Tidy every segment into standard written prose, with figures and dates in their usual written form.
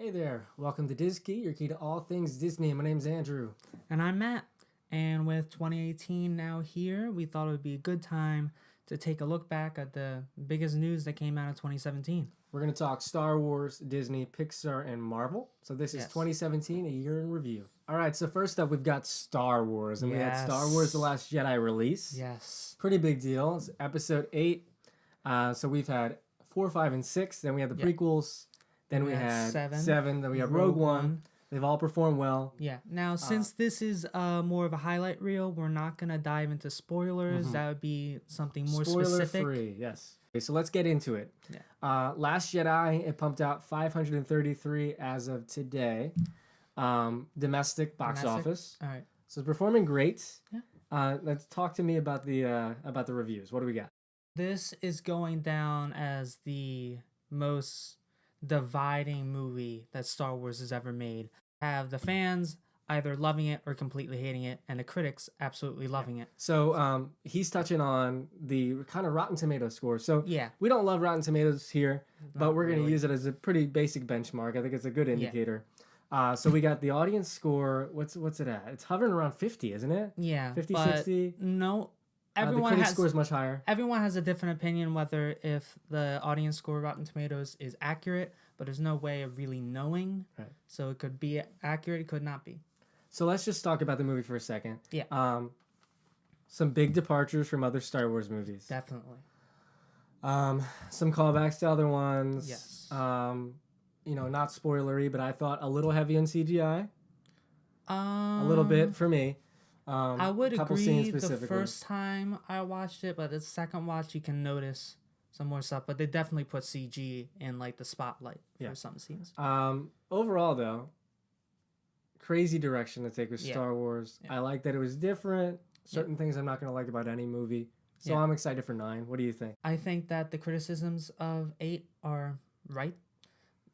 Hey there, welcome to DISKEY, your key to all things Disney. My name's Andrew. And I'm Matt. And with 2018 now here, we thought it would be a good time to take a look back at the biggest news that came out of 2017. We're going to talk Star Wars, Disney, Pixar, and Marvel. So this is Yes. 2017, a year in review. All right, so first up, we've got Star Wars. And we had Star Yes. Wars The Last Jedi release. Yes. Pretty big deal. It's episode 8. So we've had 4, 5, and 6. Then we had the prequels. Then we had 7. Then we have Rogue One. They've all performed well. Yeah. Now, since this is more of a highlight reel, we're not going to dive into spoilers. That would be something more specific. Spoiler-free, yes. Okay, so let's get into it. Yeah. Last Jedi, it pumped out 533 as of today. Domestic box office. All right. So it's performing great. Yeah. Let's talk to me about the reviews. What do we got? This is going down as the most dividing movie that Star Wars has ever made. Have the fans either loving it or completely hating it, and the critics absolutely loving it. So he's touching on the kind of Rotten Tomatoes score. So Yeah. we don't love Rotten Tomatoes here, but Not we're going to really. use it as a pretty basic benchmark. I think it's a good indicator. So we got the audience score. What's it at? It's hovering around 50, isn't it? Yeah. 50, but 60? No. The Everyone critic has score is much higher. Everyone has a different opinion whether if the audience score Rotten Tomatoes is accurate, but there's no way of really knowing. Right. So it could be accurate, it could not be. So let's just talk about the movie for a second. Yeah. Some big departures from other Star Wars movies. Definitely. Some callbacks to other ones. Yes. Not spoilery, but I thought a little heavy on CGI. A little Um, bit for me. I would couple agree scenes the specifically. first time I watched it, but the second watch you can notice some more stuff. But they definitely put CG in like the spotlight for some scenes. Overall, though, crazy direction to take with Star Wars. Yeah. I like that it was different. Certain things I'm not going to like about any movie. So I'm excited for 9. What do you think? I think that the criticisms of 8 are right.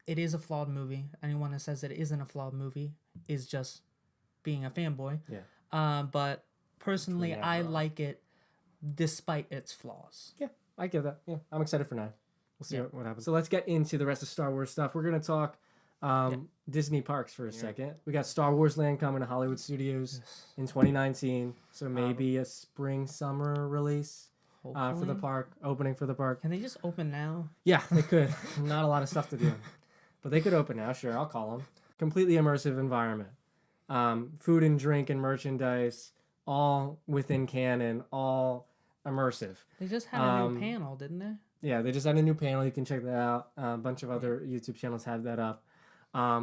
It is a flawed movie. Anyone that says it isn't a flawed movie is just being a fanboy. Yeah. But personally, I like it despite its flaws. Yeah, I get that. Yeah, I'm excited for 9. We'll see what happens. So let's get into the rest of Star Wars stuff. We're going to talk Disney parks for a second. We got Star Wars Land coming to Hollywood Studios in 2019. So maybe a spring, summer release for the park, opening for the park. Can they just open now? Yeah, they could. Not a lot of stuff to do. But they could open now, sure, I'll call them. Completely immersive environment. Food and drink and merchandise, all within canon, all immersive. They just had a new panel, didn't they? Yeah, they just had a new panel. You can check that out. A bunch of other YouTube channels have that up. So I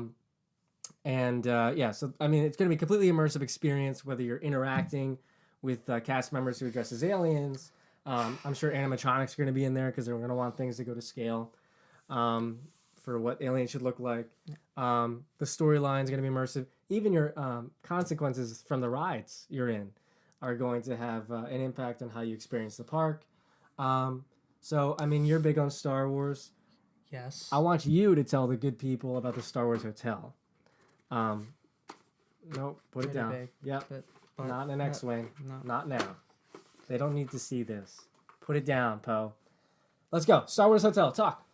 mean, it's going to be a completely immersive experience, whether you're interacting with cast members who are dressed as aliens. I'm sure animatronics are going to be in there because they're going to want things to go to scale for what aliens should look like. The storyline is going to be immersive. Even your consequences from the rides you're in are going to have an impact on how you experience the park. So, I mean, you're big on Star Wars. Yes. I want you to tell the good people about the Star Wars Hotel. Nope, put it down. Yep, but not in the next wing. No. Not now. They don't need to see this. Put it down, Poe. Let's go. Star Wars Hotel, talk.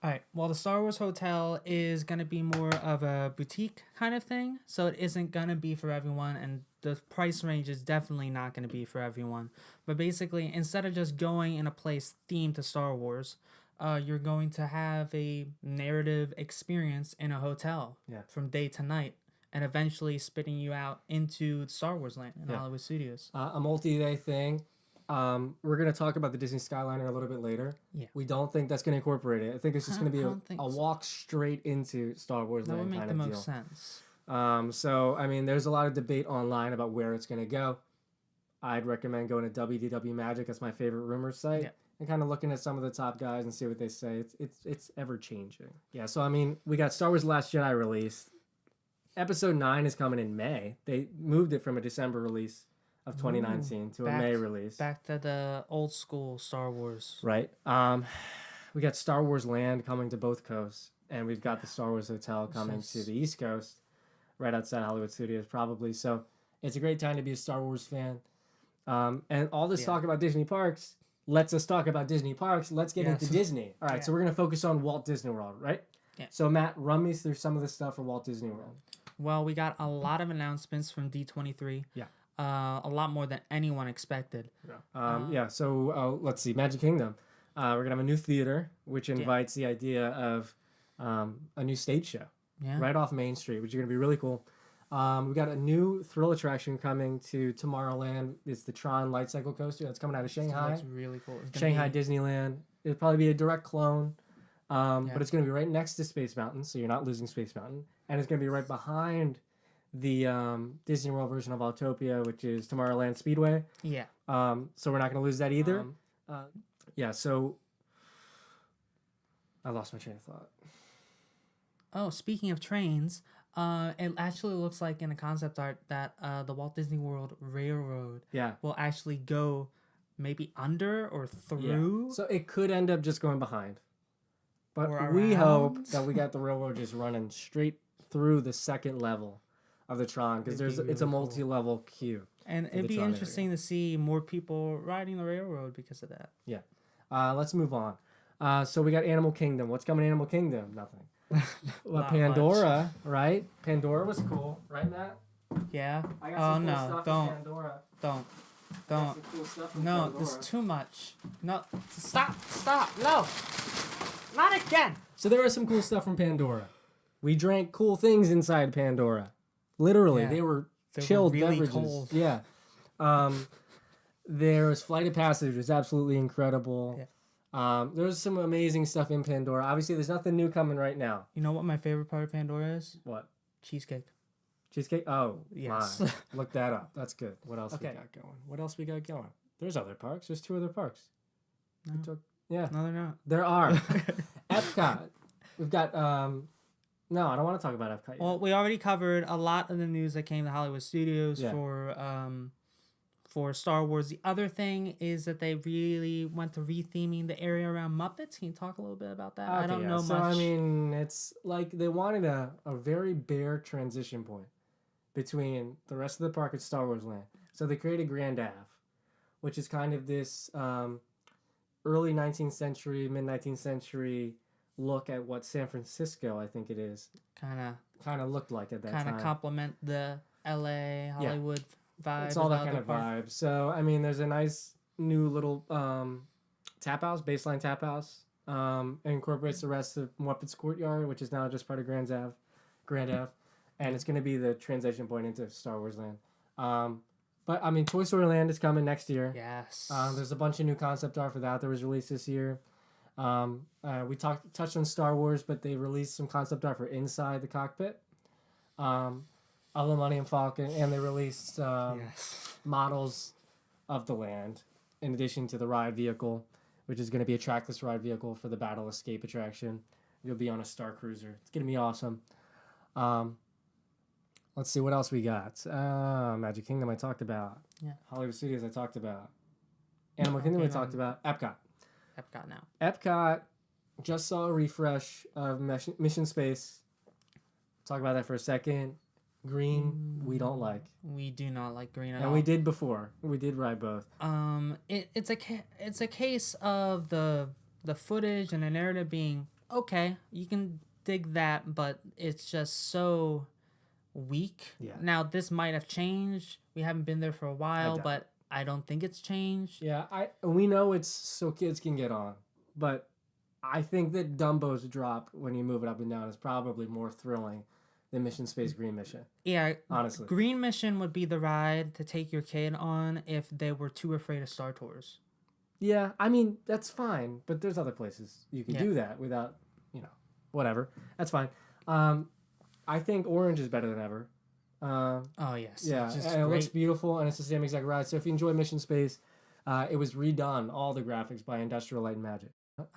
All right. Well, the Star Wars Hotel is going to be more of a boutique kind of thing. So it isn't going to be for everyone. And the price range is definitely not going to be for everyone. But basically, instead of just going in a place themed to Star Wars, you're going to have a narrative experience in a hotel from day to night. And eventually spitting you out into Star Wars land in Hollywood Studios. A multi-day thing. We're going to talk about the Disney Skyliner a little bit later. Yeah. We don't think that's going to incorporate it. I think it's just going to be a walk straight into Star Wars land kind of deal. That would make the most sense. So, I mean, there's a lot of debate online about where it's going to go. I'd recommend going to WDW Magic. That's my favorite rumor site. Yeah. And kind of looking at some of the top guys and see what they say. It's ever changing. Yeah, so, I mean, we got Star Wars Last Jedi release. Episode 9 is coming in May. They moved it from a December release of 2019 to a May release. Back to the old school Star Wars. Right. We got Star Wars Land coming to both coasts, and we've got the Star Wars Hotel coming to the East Coast, right outside Hollywood Studios, probably. So it's a great time to be a Star Wars fan. And all this talk about Disney parks lets us talk about Disney parks. Let's get into Disney. All right, so we're going to focus on Walt Disney World, right? Yeah. So Matt, run me through some of the stuff for Walt Disney World. Well, we got a lot of announcements from D23. Yeah. A lot more than anyone expected. So let's see, Magic Kingdom. We're gonna have a new theater, which invites the idea of a new stage show right off Main Street, which is gonna be really cool. We got a new thrill attraction coming to Tomorrowland. It's the Tron Light Cycle Coaster that's coming out of Shanghai. That's really cool. Shanghai Disneyland. It'll probably be a direct clone, but it's gonna be right next to Space Mountain, so you're not losing Space Mountain, and it's gonna be right behind the Disney World version of Autopia, which is Tomorrowland Speedway. Yeah. So we're not going to lose that either. So I lost my train of thought. Oh, speaking of trains, it actually looks like in the concept art that the Walt Disney World Railroad will actually go maybe under or through. Yeah. So it could end up just going behind. But or we around. hope that we got the railroad just running straight through the second level of the Tron, because it's a multi-level queue. And it'd be interesting to see more people riding the railroad because of that. Yeah. Let's move on. So we got Animal Kingdom. What's coming to Animal Kingdom? Nothing. Well, Pandora, much. Right? Pandora was cool, right, Matt? Yeah. I got some cool stuff from Pandora. Don't. Cool stuff from no, Pandora. there's too much. No, stop, no. Not again. So there was some cool stuff from Pandora. We drank cool things inside Pandora. Literally, they were chilled really beverages. Cold. Yeah. There was Flight of Passage, was absolutely incredible. Yeah. There was some amazing stuff in Pandora. Obviously, there's nothing new coming right now. You know what my favorite part of Pandora is? What? Cheesecake. Cheesecake? Oh, yes. My. Look that up. That's good. What else we got going? What else we got going? There's other parks. There's 2 other parks. No. Yeah. No, they're not. There are. Epcot. We've got... No, I don't want to talk about Epcot yet. Well, we already covered a lot of the news that came to Hollywood Studios for Star Wars. The other thing is that they really went to retheming the area around Muppets. Can you talk a little bit about that? Okay, I don't know so, much. I mean, it's like they wanted a very bare transition point between the rest of the park at Star Wars Land. So they created Grand Ave, which is kind of this early 19th century, mid-19th century look at what San Francisco, I think it is, kind of looked like at that time. Kind of complement the LA Hollywood vibe. It's all that kind of vibe. So I mean, there's a nice new little tap house, baseline tap house. It incorporates the rest of Muppets Courtyard, which is now just part of Grand Ave, and it's going to be the transition point into Star Wars Land. But I mean, Toy Story Land is coming next year. Yes. There's a bunch of new concept art for that was released this year. We touched on Star Wars, but they released some concept art for inside the cockpit of the Millennium Falcon, and they released models of the land in addition to the ride vehicle, which is going to be a trackless ride vehicle for the Battle Escape attraction. You'll be on a Star Cruiser. It's going to be awesome. Let's see what else we got. Magic Kingdom I talked about. Yeah. Hollywood Studios I talked about. Animal Kingdom I talked about. Epcot now. Epcot just saw a refresh of Mission Space. Talk about that for a second. Green, we don't like. We do not like green at all. And we did before. We did ride both. It's a case of the footage and the narrative being okay. You can dig that, but it's just so weak. Yeah. Now this might have changed. We haven't been there for a while, but I don't think it's changed. Yeah, we know it's so kids can get on, but I think that Dumbo's drop when you move it up and down is probably more thrilling than Mission Space Green Mission. Yeah, honestly. Green Mission would be the ride to take your kid on if they were too afraid of Star Tours. Yeah, I mean, that's fine, but there's other places you can do that without, whatever. That's fine. I think Orange is better than ever. Oh, yes. Yeah, and it looks beautiful, and it's the same exact ride. So if you enjoy Mission Space, it was redone, all the graphics, by Industrial Light and Magic.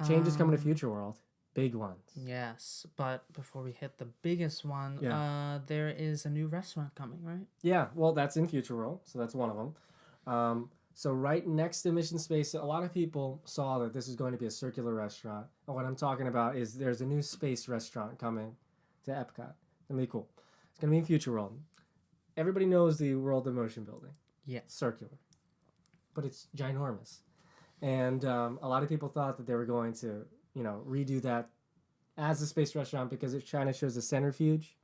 Changes coming to Future World. Big ones. Yes, but before we hit the biggest one, there is a new restaurant coming, right? Yeah, well, that's in Future World, so that's one of them. So right next to Mission Space, a lot of people saw that this is going to be a circular restaurant. And what I'm talking about is there's a new space restaurant coming to Epcot. It's going to be cool. It's going to be in Future World. Everybody knows the World of Motion building. Yeah. Circular. But it's ginormous. And a lot of people thought that they were going to, redo that as a space restaurant because it kind of shows a centrifuge.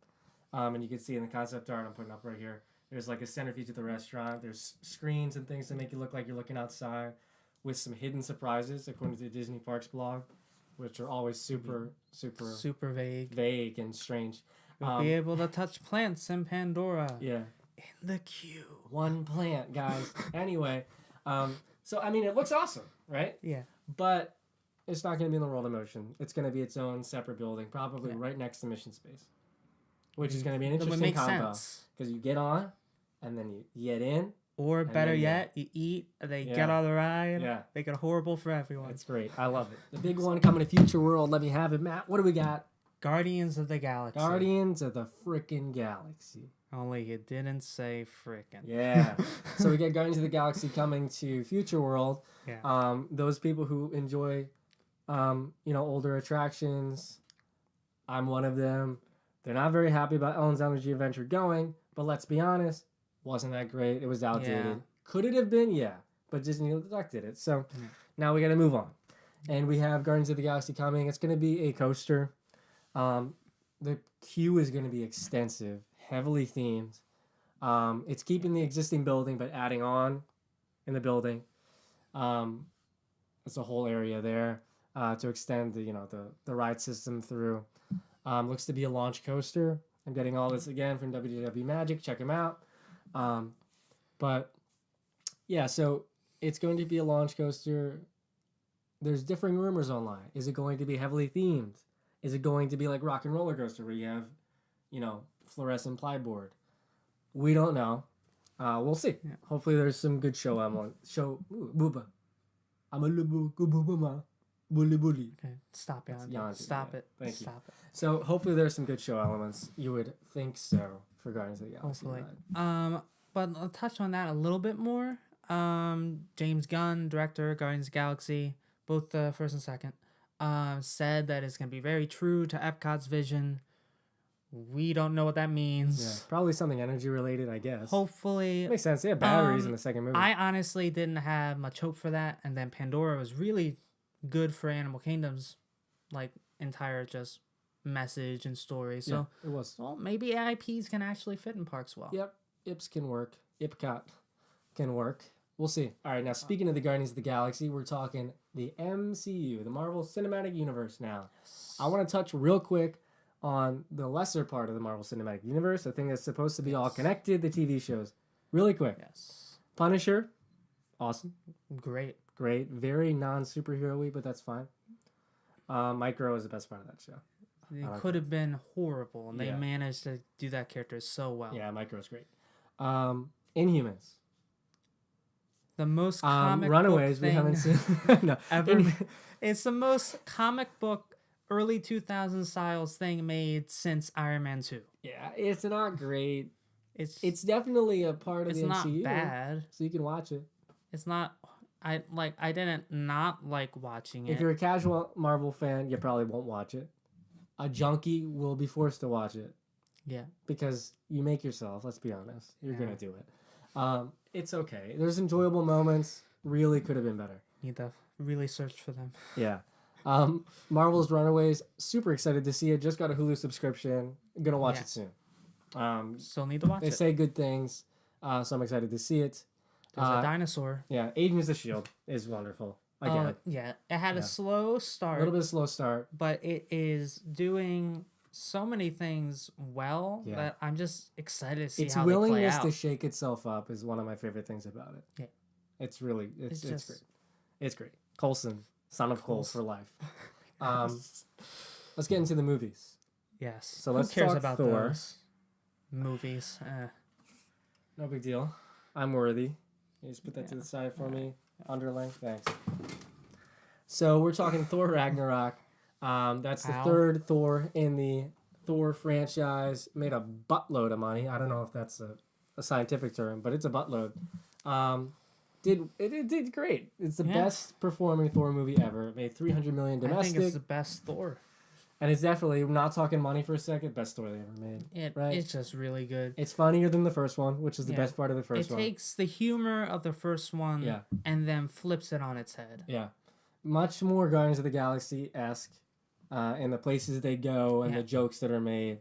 And you can see in the concept art I'm putting up right here, there's like a centrifuge at the restaurant. There's screens and things to make it look like you're looking outside with some hidden surprises, according to the Disney Parks blog, which are always super vague and strange. You'll be able to touch plants in Pandora. Yeah. In the queue. One plant, guys. Anyway, so I mean, it looks awesome, right? Yeah. But it's not going to be in the World of Motion. It's going to be its own separate building, probably right next to Mission Space, which is going to be an interesting combo. Because you get on, and then you get in. Or better yet, you eat, they get on the ride. Yeah. Make it horrible for everyone. It's great. I love it. The big one coming to Future World. Let me have it, Matt. What do we got? Guardians of the Galaxy. Guardians of the frickin' Galaxy. Only you didn't say frickin'. Yeah. So we get Guardians of the Galaxy coming to Future World. Yeah. Those people who enjoy, older attractions, I'm one of them. They're not very happy about Ellen's Energy Adventure going, but let's be honest, wasn't that great. It was outdated. Yeah. Could it have been? Yeah. But Disney neglected it. So now we got to move on. And we have Guardians of the Galaxy coming. It's going to be a coaster. The queue is going to be extensive, heavily themed. It's keeping the existing building, but adding on in the building. It's a whole area there to extend the ride system through. Looks to be a launch coaster. I'm getting all this again from WDW Magic. Check them out. But yeah, so it's going to be a launch coaster. There's differing rumors online. Is it going to be heavily themed? Is it going to be like Rock and Roller Coaster where you have, fluorescent plyboard? We don't know. We'll see. Yeah. Hopefully there's some good show. Okay, stop it. Stop it. Thank you. Stop it. So hopefully there's some good show elements. You would think so for Guardians of the Galaxy. Hopefully. But I'll touch on that a little bit more. James Gunn, director, Guardians of the Galaxy, both the first and second, said that it's going to be very true to Epcot's vision. We don't know what that means. Yeah, probably something energy related, I guess. Hopefully. Makes sense. They have batteries in the second movie. I honestly didn't have much hope for that. And then Pandora was really good for Animal Kingdom's entire just message and story. So yeah, it was. Well, maybe AIPs can actually fit in parks well. Yep. IPs can work. Epcot can work. We'll see. All right, now speaking of the Guardians of the Galaxy, we're talking the MCU, the Marvel Cinematic Universe now. Yes. I want to touch real quick on the lesser part of the Marvel Cinematic Universe, the thing that's supposed to be all connected, the TV shows. Really quick. Yes. Punisher, awesome. Great. Very non-superhero-y, but that's fine. Micro is the best part of that show. It could have been horrible, and they managed to do that character so well. Yeah, Micro's great. Inhumans. The most comic Runaways book thing we haven't seen ever. It's the most comic book early 2000s styles thing made since Iron Man 2. Yeah, it's not great. It's definitely a part of the MCU. It's not bad. So you can watch it. It's not. I didn't not like watching it. If you're a casual Marvel fan, you probably won't watch it. A junkie will be forced to watch it. Yeah. Because you make yourself, let's be honest. You're going to do it. It's okay. There's enjoyable moments. Really could have been better. Need to really search for them. Yeah. Marvel's Runaways. Super excited to see it. Just got a Hulu subscription. Gonna watch it soon. Still need to watch it. They say good things. So I'm excited to see it. There's a dinosaur. Yeah. Agents of S.H.I.E.L.D. is wonderful. Again. Yeah. It had a slow start. A little bit of slow start. But it is doing so many things well that I'm just excited to see how they play out. Its willingness to shake itself up is one of my favorite things about it. Yeah. It's really, it's great. It's great. Coulson, son of Cole for life. Let's get into the movies. Yes. So let's talk about Thor. Those movies. No big deal. I'm worthy. You just put that to the side for me. Underline. Thanks. So we're talking Thor Ragnarok. That's the third Thor in the Thor franchise. Made a buttload of money. I don't know if that's a scientific term, but it's a buttload. It did great. It's the best performing Thor movie ever. It made $300 million domestic. I think it's the best Thor. And it's definitely, we're not talking money for a second, best Thor they ever made. It's just really good. It's funnier than the first one, which is the best part of the first one. It takes the humor of the first one and then flips it on its head. Yeah. Much more Guardians of the Galaxy-esque. and the places they go and Yeah. the jokes that are made.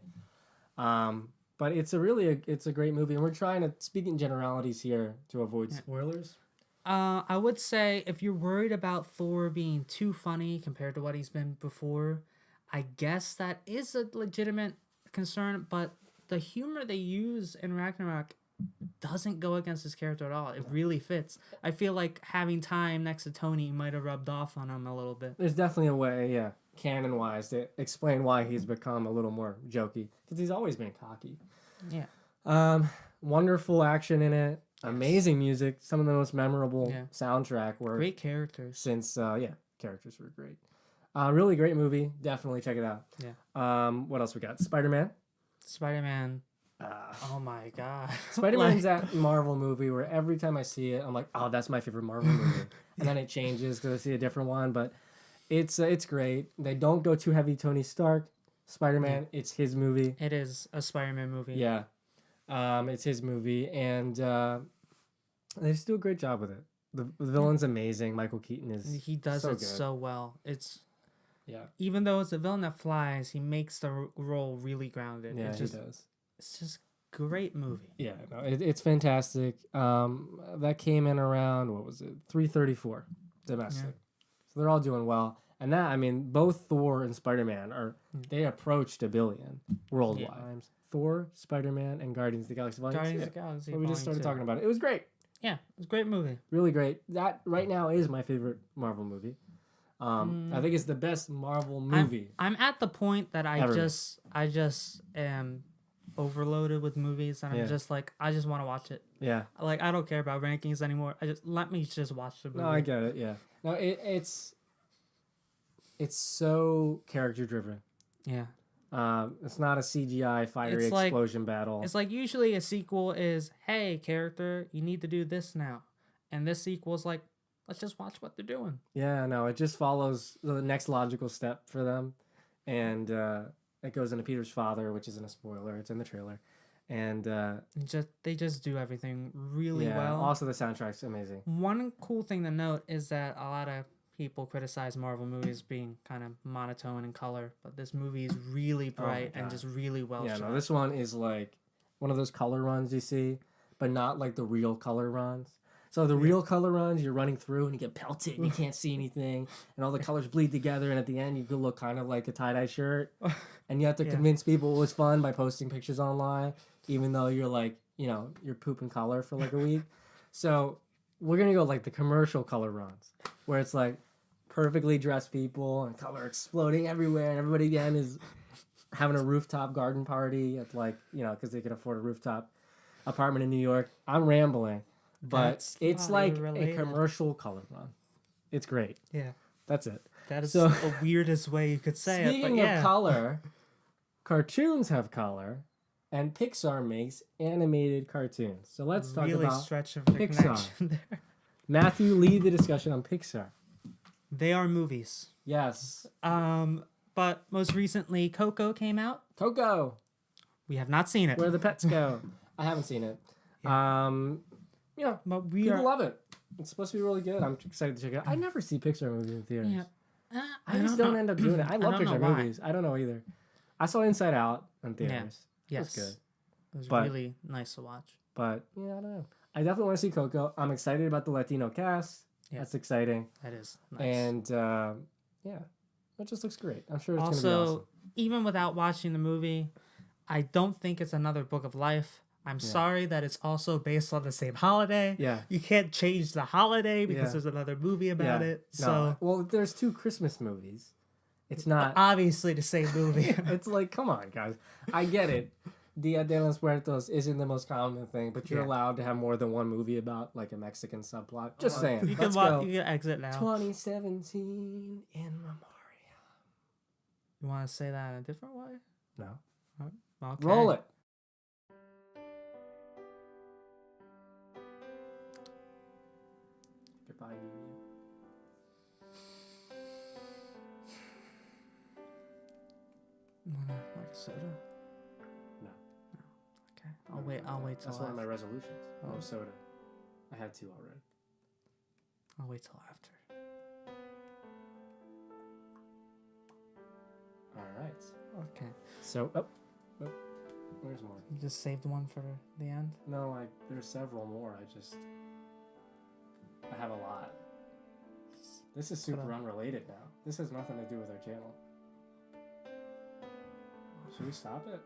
But it's a great movie, and we're trying to speak in generalities here to avoid spoilers. I would say if you're worried about Thor being too funny compared to what he's been before, I guess that is a legitimate concern, but the humor they use in Ragnarok doesn't go against his character at all. It really fits. I feel like having time next to Tony might have rubbed off on him a little bit. There's definitely a way, yeah, canon-wise, to explain why he's become a little more jokey, because he's always been cocky. Yeah. Wonderful action in it. Amazing music. Some of the most memorable soundtrack work. Great characters. Since, characters were great. Really great movie. Definitely check it out. Yeah. What else we got? Spider-Man. Spider-Man. Oh my god. Spider-Man's that Marvel movie where every time I see it, I'm like, oh, that's my favorite Marvel movie. And then it changes because I see a different one. But it's great. They don't go too heavy Tony Stark. Spider-Man, it's his movie. It is a Spider-Man movie. Yeah. It's his movie. And they just do a great job with it. The villain's amazing. Michael Keaton is He does so it good. so well. It's Yeah. even though it's a villain that flies, he makes the role really grounded. Yeah, It's just, he does. It's just great movie. Yeah, no, it's fantastic. That came in around, what was it, 334 domestic. Yeah. So they're all doing well. And that, I mean, both Thor and Spider-Man they approached 1 billion worldwide. Yeah. Thor, Spider-Man, and Guardians of the Galaxy Volume 2. Guardians of the Galaxy. So we just started Volume talking about it. It was great. 2. Yeah, it was a great movie. Really great. That right now is my favorite Marvel movie. I think it's the best Marvel movie. I'm at the point that I Ever. just am overloaded with movies, and I'm just like, I just want to watch it. Yeah. Like, I don't care about rankings anymore. Let me just watch the movie. No, I get it. Yeah. No, it's so character driven. Yeah. It's not a CGI fiery explosion battle. It's like usually a sequel is, hey, character, you need to do this now. And this sequel is like, let's just watch what they're doing. Yeah, no, it just follows the next logical step for them. And it goes into Peter's father, which isn't a spoiler. It's in the trailer. And they just do everything really well. Also, the soundtrack's amazing. One cool thing to note is that a lot of people criticize Marvel movies being kind of monotone in color, but this movie is really bright and just really well shot. No, this one is like one of those color runs you see, but not like the real color runs. So the real color runs, you're running through and you get pelted and you can't see anything, and all the colors bleed together, and at the end you could look kind of like a tie-dye shirt, and you have to convince people it was fun by posting pictures online, even though you're like, you're pooping color for like a week. So we're gonna go like the commercial color runs, where it's like perfectly dressed people and color exploding everywhere, and everybody again is having a rooftop garden party at like, because they can afford a rooftop apartment in New York. I'm rambling, but it's like a commercial color run. It's great. Yeah. That's it. That is the weirdest way you could say it. Speaking of color, cartoons have color, and Pixar makes animated cartoons. So let's talk about stretch of the Pixar. connection there. Matthew, lead the discussion on Pixar. They are movies. Yes. But most recently, Coco came out. Coco. We have not seen it. Where the pets go. I haven't seen it. But people love it. It's supposed to be really good. I'm excited to check it out. I never see Pixar movies in theaters. Yeah. I just don't end up doing it. I love Pixar why. movies. I don't know either. I saw Inside Out in theaters. Yeah. It was good. It was But- really nice to watch. But, I don't know. I definitely want to see Coco. I'm excited about the Latino cast. Yeah. That's exciting. That is nice. And, it just looks great. I'm sure it's going to be Also, awesome. even without watching the movie, I don't think it's another Book of Life. I'm sorry that it's also based on the same holiday. Yeah. You can't change the holiday because Yeah. there's another movie about it. So No. Well, there's 2 Christmas movies. It's not... obviously the same movie. It's like, come on, guys. I get it. Dia de los Muertos isn't the most common thing, but you're allowed to have more than one movie about like a Mexican subplot. Just saying. You can exit now. 2017 in memoriam. You want to say that in a different way? No. Okay. Roll it. Goodbye, Mew. Want like a soda? No. Okay. I'll wait till That's one of my after. resolutions. No soda. I had 2 already. I'll wait till after. All right. Okay. So, where's more? You just saved one for the end? No, there's several more. I have a lot. This is super unrelated now. This has nothing to do with our channel. Should we stop it?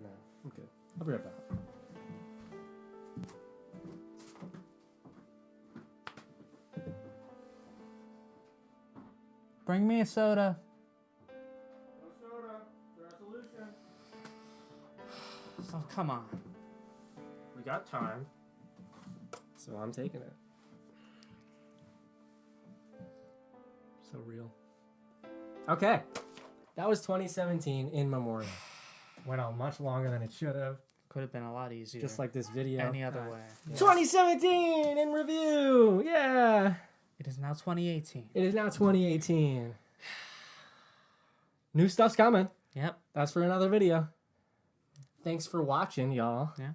No, I'm good. I'll be right back. Bring me a soda. No soda. It's our solution. Oh, come on. We got time. So I'm taking it. So real. Okay. That was 2017 in memoriam. Went on much longer than it should have. Could have been a lot easier. Just like this video. Any other way. Yeah. 2017 in review. Yeah. It is now 2018. It is now 2018. New stuff's coming. Yep. That's for another video. Thanks for watching, y'all. Yeah.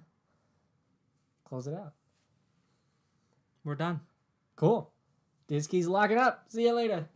Close it out. We're done. Cool. DISKEY's locking up. See you later.